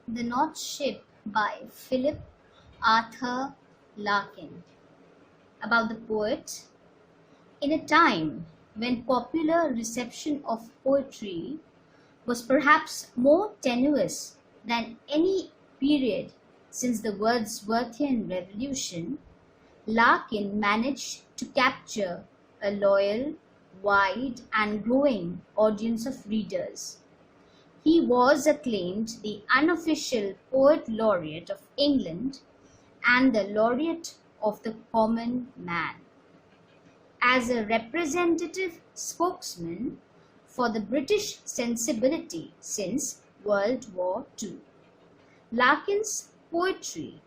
The North Ship by Philip Arthur Larkin. About the poet. In a time when popular reception of poetry was perhaps more tenuous than any period since the Wordsworthian Revolution, Larkin managed to capture a loyal, wide, and growing audience of readers. He was acclaimed the unofficial Poet Laureate of England and the Laureate of the common man. As a representative spokesman for the British sensibility since World War II, Larkin's poetry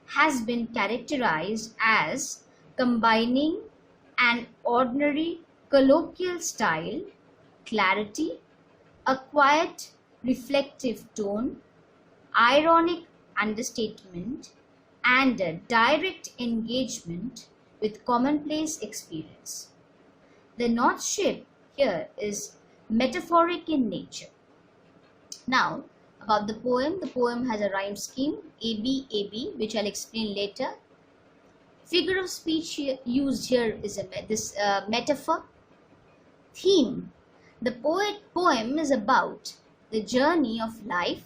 has been characterized as combining an ordinary colloquial style, clarity, a quiet, reflective tone, ironic understatement, and a direct engagement with commonplace experience. The North Ship here is metaphoric in nature. Now, about the poem has a rhyme scheme AB, which I'll explain later. Figure of speech used here is this metaphor. Theme. The poem is about the journey of life.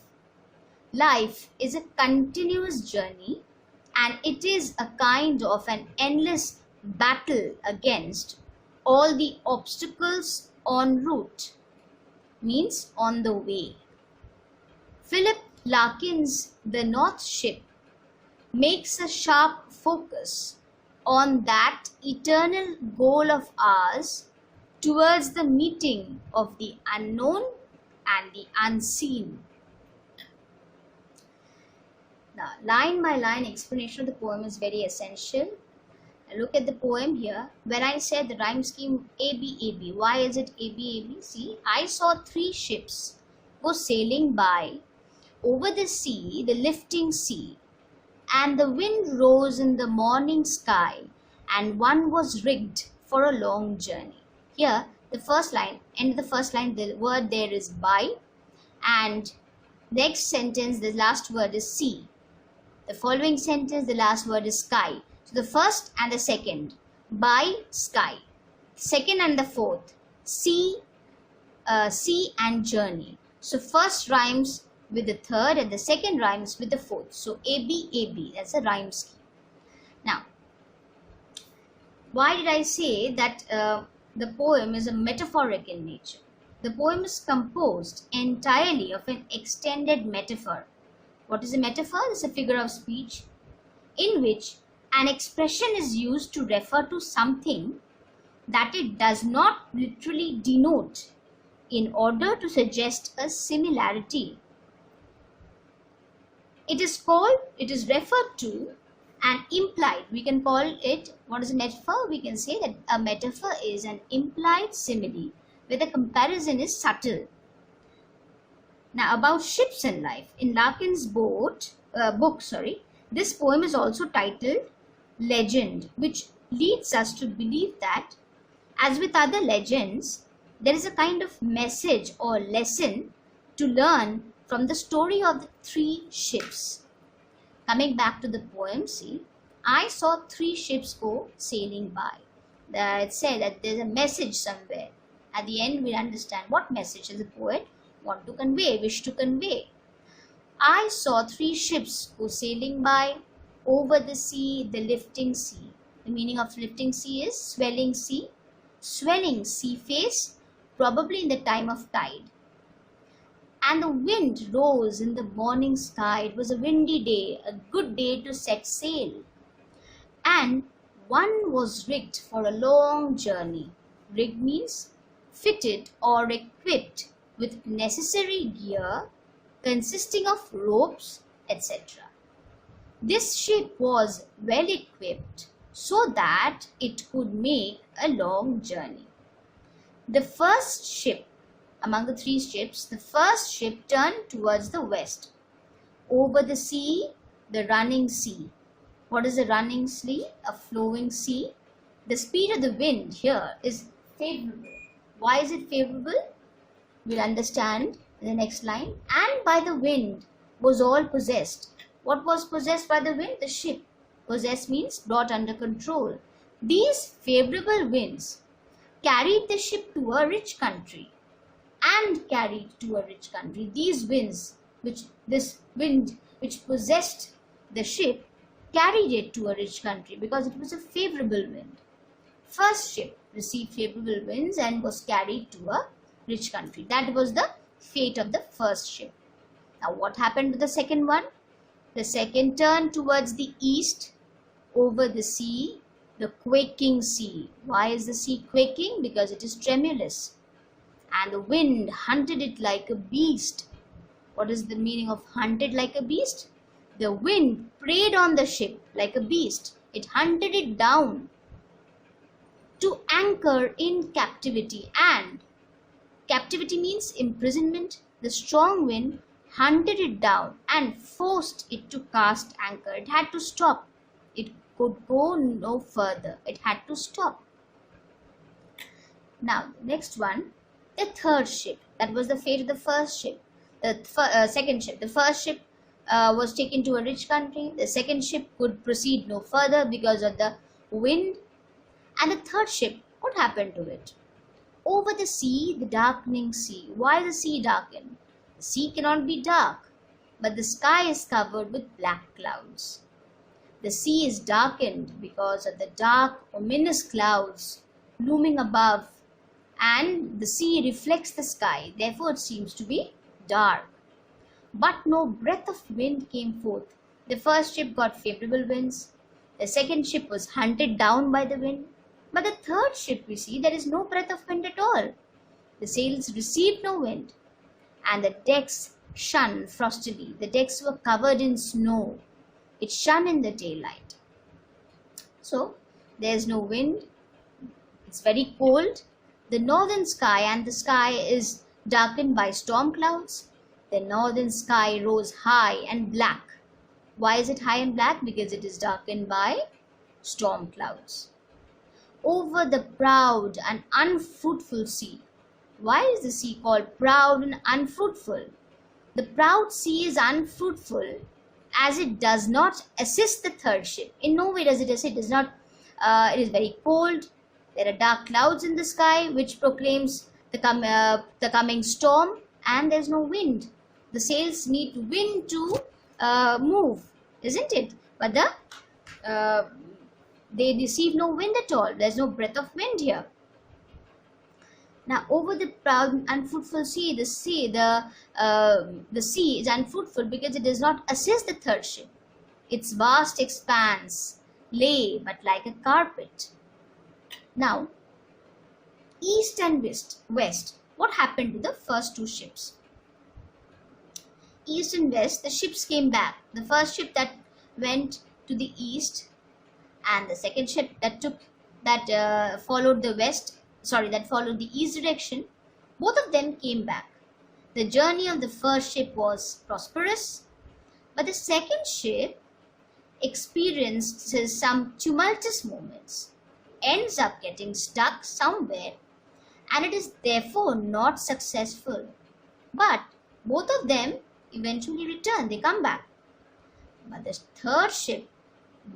Life is a continuous journey, and it is a kind of an endless battle against all the obstacles en route, means on the way. Philip Larkin's The North Ship makes a sharp focus on that eternal goal of ours towards the meeting of the unknown and the unseen. Now, line by line explanation of the poem is very essential. Look at the poem here. When I said the rhyme scheme AB, why is it AB? See, I saw three ships go sailing by over the sea, the lifting sea, and the wind rose in the morning sky, and one was rigged for a long journey. Here, the first line, end of the first line, the word there is by, and next sentence, the last word is sea. The following sentence, the last word is sky. So the first and the second, by sky. Second and the fourth, sea and journey. So first rhymes with the third and the second rhymes with the fourth. So AB, that's a rhyme scheme. Now, why did I say that the poem is a metaphoric in nature? The poem is composed entirely of an extended metaphor. What is a metaphor? It's a figure of speech in which an expression is used to refer to something that it does not literally denote in order to suggest a similarity. It is referred to and implied. We can call it, what is a metaphor? We can say that a metaphor is an implied simile where the comparison is subtle. Now, about ships and life. In Larkin's book, this poem is also titled Legend, which leads us to believe that, as with other legends, there is a kind of message or lesson to learn from the story of the three ships. Coming back to the poem, see, I saw three ships go sailing by. It said that there's a message somewhere. At the end, we'll understand what message does the poet want to convey, wish to convey. I saw three ships go sailing by over the sea, the lifting sea. The meaning of lifting sea is swelling sea face, probably in the time of tide. And the wind rose in the morning sky. It was a windy day, a good day to set sail. And one was rigged for a long journey. Rigged means fitted or equipped with necessary gear consisting of ropes, etc. This ship was well equipped so that it could make a long journey. The first ship, among the three ships, the first ship turned towards the west. Over the sea, the running sea. What is a running sea? A flowing sea. The speed of the wind here is favorable. Why is it favorable? We'll understand in the next line. And by the wind, was all possessed. What was possessed by the wind? The ship. Possessed means brought under control. These favorable winds carried the ship to a rich country and carried to a rich country. These winds, this wind which possessed the ship, carried it to a rich country because it was a favorable wind. First ship received favorable winds and was carried to a rich country. That was the fate of the first ship. Now what happened to the second one? The second turned towards the east over the sea, the quaking sea. Why is the sea quaking? Because it is tremulous. And the wind hunted it like a beast. What is the meaning of hunted like a beast? The wind preyed on the ship like a beast. It hunted it down to anchor in captivity. And captivity means imprisonment. The strong wind hunted it down and forced it to cast anchor. It had to stop. It could go no further. It had to stop. Now, the next one, the third ship. That was the fate of the first ship. The second ship. The first ship was taken to a rich country. The second ship could proceed no further because of the wind. And the third ship, what happened to it? Over the sea, the darkening sea. Why the sea darkened? The sea cannot be dark, but the sky is covered with black clouds. The sea is darkened because of the dark, ominous clouds looming above, and the sea reflects the sky. Therefore, it seems to be dark. But no breath of wind came forth. The first ship got favorable winds. The second ship was hunted down by the wind. But the third ship, we see, there is no breath of wind at all. The sails received no wind, and the decks shone frostily. The decks were covered in snow. It shone in the daylight. So, there is no wind. It's very cold. The northern sky, and the sky is darkened by storm clouds. The northern sky rose high and black. Why is it high and black? Because it is darkened by storm clouds. Over the proud and unfruitful sea. Why is the sea called proud and unfruitful? The proud sea is unfruitful as it does not assist the third ship. In no way does it assist. It is not. It is very cold. There are dark clouds in the sky which proclaims the coming storm, and there is no wind. The sails need wind to move, isn't it? But they receive no wind at all. There is no breath of wind here. Now, over the proud and unfruitful sea, the sea is unfruitful because it does not assist the third ship. Its vast expanse lay but like a carpet. Now, east and west. What happened to the first two ships? East and west, the ships came back. The first ship that went to the east, and the second ship that followed the east direction, both of them came back. The journey of the first ship was prosperous, but the second ship experiences some tumultuous moments, ends up getting stuck somewhere, and it is therefore not successful. But both of them eventually return, they come back. But the third ship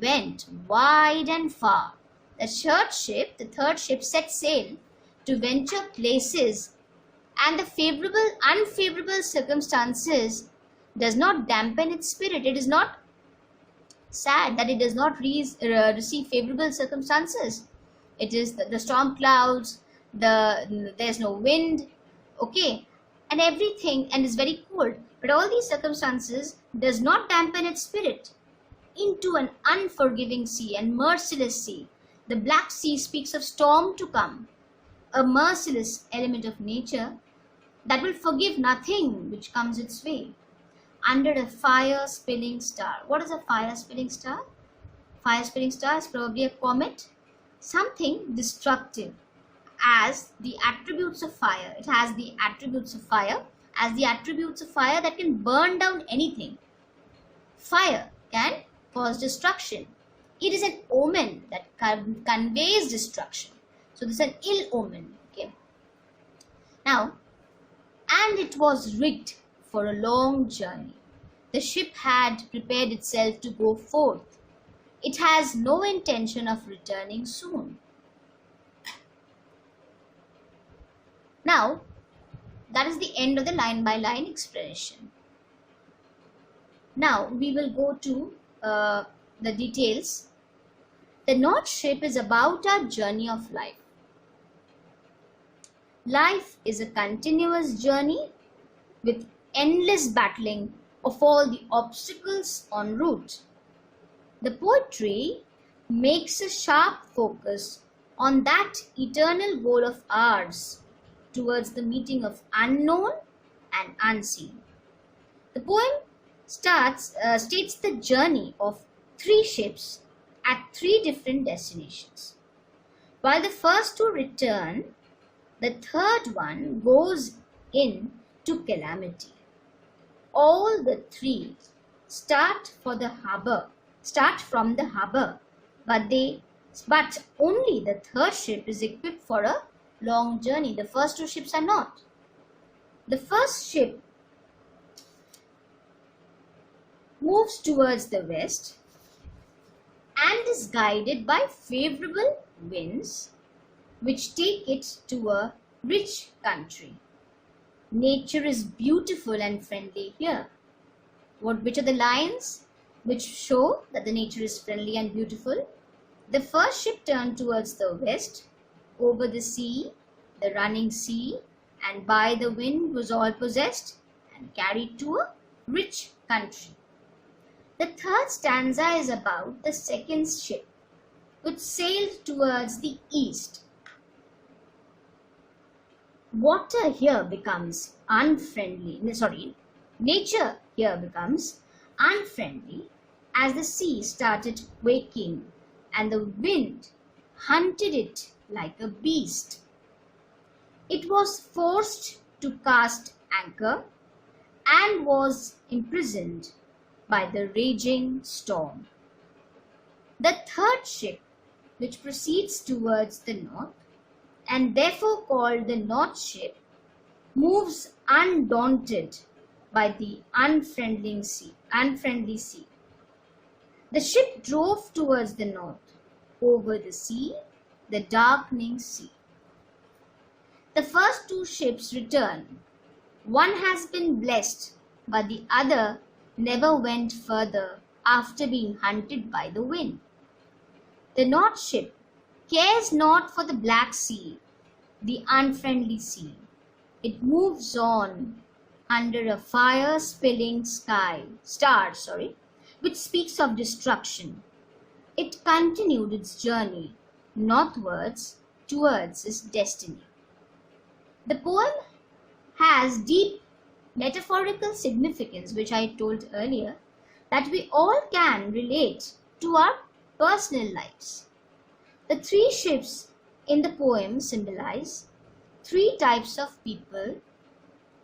went wide and far. The third ship set sail to venture places, and the unfavorable circumstances does not dampen its spirit. It is not sad that it does not receive favorable circumstances. It is the storm clouds, there's no wind, okay, and everything, and is very cold. But all these circumstances does not dampen its spirit into an unforgiving sea and merciless sea. The Black Sea speaks of storm to come, a merciless element of nature that will forgive nothing which comes its way. Under a fire-spilling star. What is a fire-spilling star? Fire-spilling star is probably a comet. Something destructive as the attributes of fire. It has the attributes of fire as the attributes of fire that can burn down anything. Fire can cause destruction. It is an omen that conveys destruction. So this is an ill omen. Okay. Now, and it was rigged for a long journey. The ship had prepared itself to go forth. It has no intention of returning soon. Now, that is the end of the line by line explanation. Now, we will go to the details. The North Ship is about our journey of life. Life is a continuous journey with endless battling of all the obstacles en route. The poetry makes a sharp focus on that eternal goal of ours towards the meeting of unknown and unseen. The poem states the journey of 3 ships at 3 different destinations. While the first 2 return, the third one goes in to calamity. All the 3 start from the harbor, but only the third ship is equipped for a long journey. The first 2 ships are not. The first ship moves towards the west and is guided by favorable winds which take it to a rich country. Nature is beautiful and friendly here. Which are the lines which show that the nature is friendly and beautiful? The first ship turned towards the west, over the sea, the running sea, and by the wind was all possessed and carried to a rich country. The third stanza is about the second ship, which sailed towards the east. Water here becomes unfriendly. Nature here becomes unfriendly as the sea started quaking and the wind hunted it like a beast. It was forced to cast anchor and was imprisoned by the raging storm. The third ship, which proceeds towards the north, and therefore called the North Ship, moves undaunted by the unfriendly sea. The ship drove towards the north, over the sea, the darkening sea. The first 2 ships return. One has been blessed, but the other never went further after being hunted by the wind. The North Ship cares not for the Black Sea, the unfriendly sea. It moves on under a fire-spilling star, which speaks of destruction. It continued its journey northwards towards its destiny. The poem has deep metaphorical significance, which I told earlier, that we all can relate to our personal lives. The 3 ships in the poem symbolize 3 types of people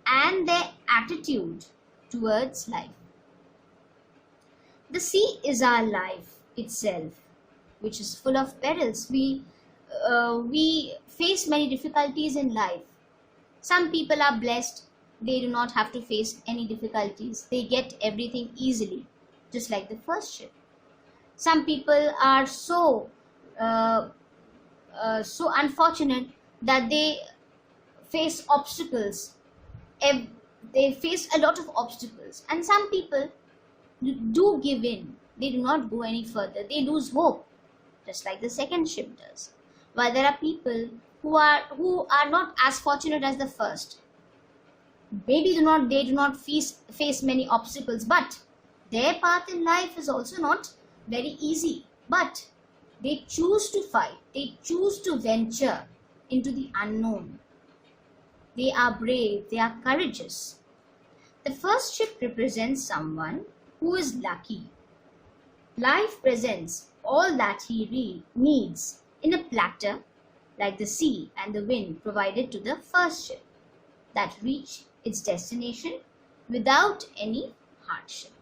and their attitude towards life. The sea is our life itself, which is full of perils. We face many difficulties in life. Some people are blessed. They do not have to face any difficulties. They get everything easily, just like the first ship. Some people are so unfortunate that they face obstacles. They face a lot of obstacles, and some people do give in. They do not go any further. They lose hope, just like the second ship does. While there are people who are not as fortunate as the first. Maybe they do not face many obstacles, but their path in life is also not very easy. But they choose to fight. They choose to venture into the unknown. They are brave. They are courageous. The first ship represents someone who is lucky. Life presents all that he needs in a platter, like the sea and the wind provided to the first ship, that reach its destination without any hardship.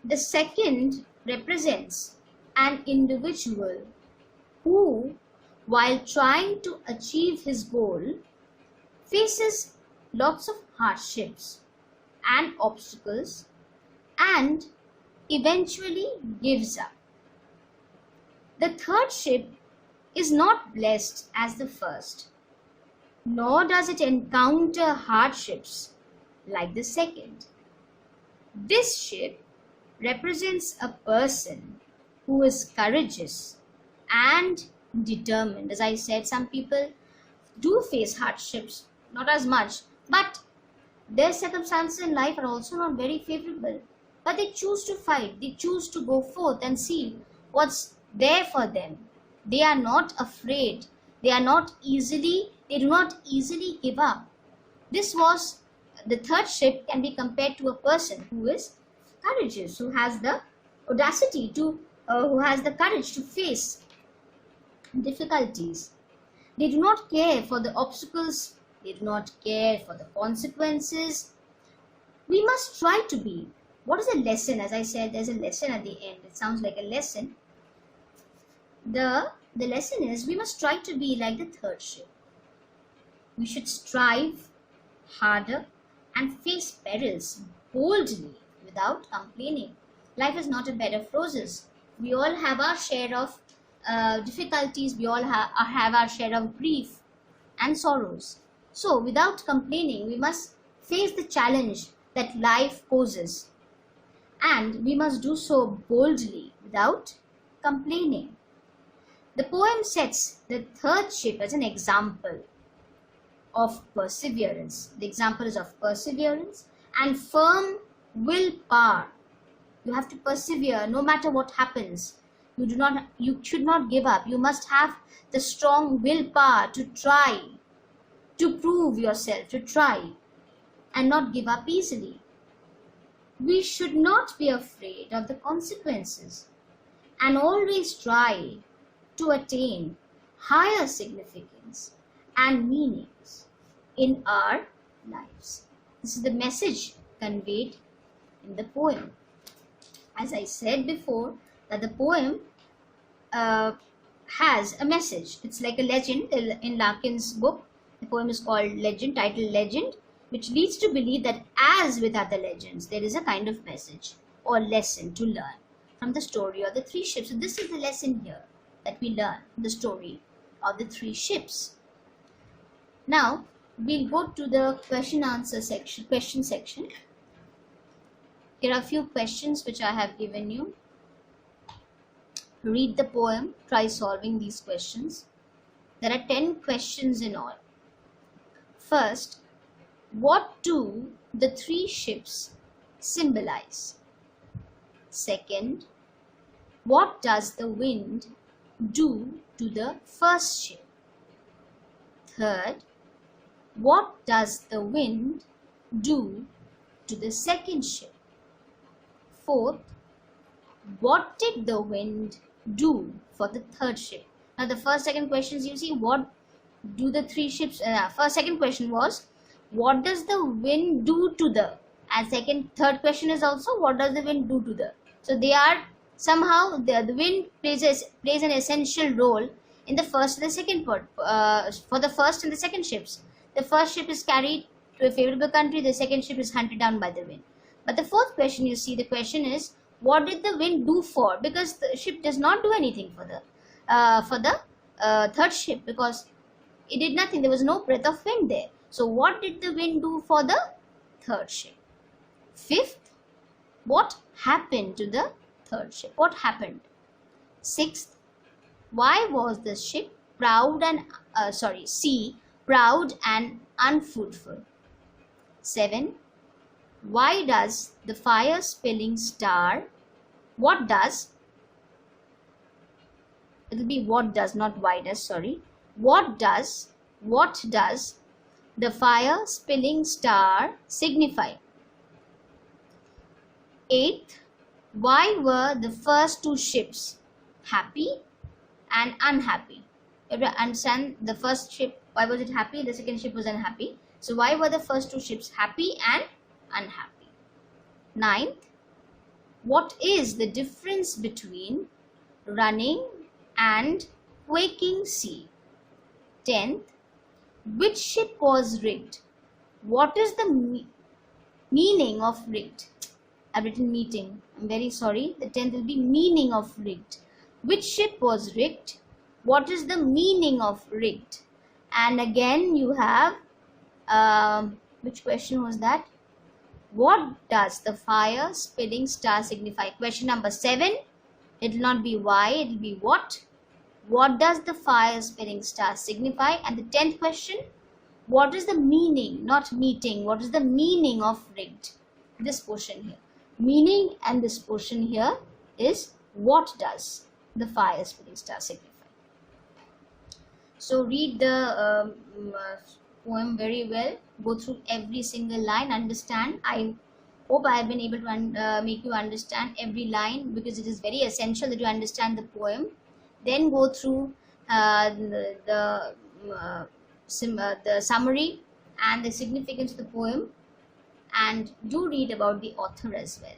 The second represents an individual who, while trying to achieve his goal, faces lots of hardships and obstacles and eventually gives up. The third ship is not blessed as the first, nor does it encounter hardships like the second. This ship represents a person who is courageous and determined. As I said, some people do face hardships, not as much, but their circumstances in life are also not very favorable. But they choose to fight, they choose to go forth and see what's there for them. They are not afraid, they do not easily give up. This was the third ship can be compared to a person who is courageous, who has the audacity to, who has the courage to face difficulties. They do not care for the obstacles, they do not care for the consequences. We must try to be. What is a lesson? As I said, there's a lesson at the end. It sounds like a lesson. The lesson is we must try to be like the third ship. We should strive harder and face perils boldly without complaining. Life is not a bed of roses. We all have our share of difficulties. We all have our share of grief and sorrows. So without complaining, we must face the challenge that life poses. And we must do so boldly without complaining. The poem sets the third ship as an example of perseverance. The example is of perseverance and firm willpower. You have to persevere no matter what happens. You should not give up. You must have the strong willpower to try, to prove yourself, to try and not give up easily. We should not be afraid of the consequences and always try to attain higher significance and meanings in our lives. This is the message conveyed in the poem. As I said before, that the poem has a message. It's like a legend in Larkin's book. The poem is called Legend, titled Legend, which leads to believe that as with other legends, there is a kind of message or lesson to learn from the story of the three ships. So this is the lesson here that we learn from the story of the three ships. Now we'll go to the question section. Here are a few questions which I have given you. Read the poem, try solving these questions. There are 10 questions in all. First, what do the three ships symbolize? Second, what does the wind do to the first ship? Third, what does the wind do to the second ship? Fourth, what did the wind do for the third ship? Now the first, second questions, you see, what do the three ships, second question was, what does the wind do to the, and third question is also, what does the wind do to the? So they are somehow, the wind plays an essential role in the first and the second part, for the first and the second ships. The first ship is carried to a favorable country, the second ship is hunted down by the wind. But the fourth question, you see, the question is, what did the wind do for? Because the ship does not do anything for the third ship, because it did nothing. There was no breath of wind there. So what did the wind do for the third ship? Fifth, what happened to the third ship? What happened? Sixth, why was the ship proud and proud and unfruitful? 7. Why does the fire spilling star, what does, it will be what does, not why does, sorry. What does the fire spilling star signify? 8th, why were the first two ships happy and unhappy? You have to understand, the first ship, why was it happy? The second ship was unhappy. So why were the first two ships happy and unhappy? 9th, what is the difference between running and quaking sea? 10th, which ship was rigged? What is the Meaning of rigged. I've written meeting. I'm very sorry. The 10th will be meaning of rigged. Which ship was rigged? What is the meaning of rigged? And again you have, which question was that? What does the fire spinning star signify? Question number 7. It will not be why, it will be what. What does the fire spinning star signify? And the 10th question, what is the meaning, not meeting, what is the meaning of rigged? This portion here. Meaning, and this portion here is what does the fire spinning star signify? So read the poem very well, go through every single line, understand. I hope I have been able to make you understand every line, because it is very essential that you understand the poem. Then go through the summary and the significance of the poem, and do read about the author as well.